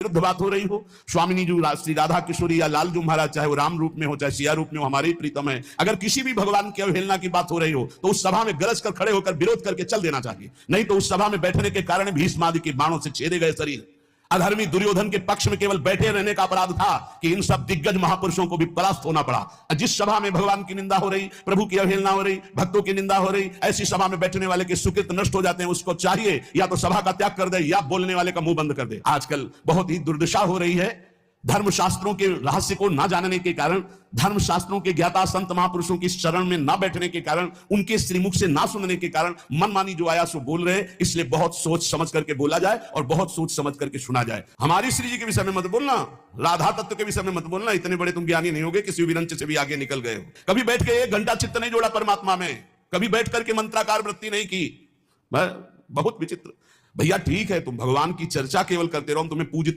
विरुद्ध बात हो रही हो। स्वामिनी जी श्री राधा किशोरी या लालजू महाराज, चाहे वो राम रूप में हो चाहे सिया रूप में हो, हमारे ही प्रीतम है। अगर किसी भी भगवान की अवहेलना की बात हो रही हो तो उस सभा में गरज कर खड़े होकर विरोध करके चल देना चाहिए, नहीं तो उस सभा में बैठने के कारण भीष्म आदि के बाणों से छेदे गए शरीर। अधर्मी दुर्योधन के पक्ष में केवल बैठे रहने का अपराध था कि इन सब दिग्गज महापुरुषों को भी परास्त होना पड़ा। जिस सभा में भगवान की निंदा हो रही, प्रभु की अवहेलना हो रही, भक्तों की निंदा हो रही, ऐसी सभा में बैठने वाले के सुकृत नष्ट हो जाते हैं। उसको चाहिए या तो सभा का त्याग कर दे या बोलने वाले का मुंह बंद कर दे। आजकल बहुत ही दुर्दशा हो रही है। धर्मशास्त्रों के रहस्य को ना जानने के कारण, धर्मशास्त्रों के ज्ञाता संत महापुरुषों की शरण में ना बैठने के कारण, उनके श्रीमुख से ना सुनने के कारण मनमानी जो आया सो बोल रहे। इसलिए बहुत सोच समझ करके बोला जाए और बहुत सोच समझ करके सुना जाए। हमारी श्री जी के विषय में मत बोलना, राधा तत्व के विषय में मत बोलना। इतने बड़े तुम ज्ञानी नहीं होगे, किसी विरंच से भी आगे निकल गए हो। कभी बैठ के 1 घंटा चित्त नहीं जोड़ा परमात्मा में, कभी बैठ करके मंत्राकार वृत्ति नहीं की। बहुत विचित्र। भैया ठीक है, तुम भगवान की चर्चा केवल करते रहो, हम तुम्हें पूजते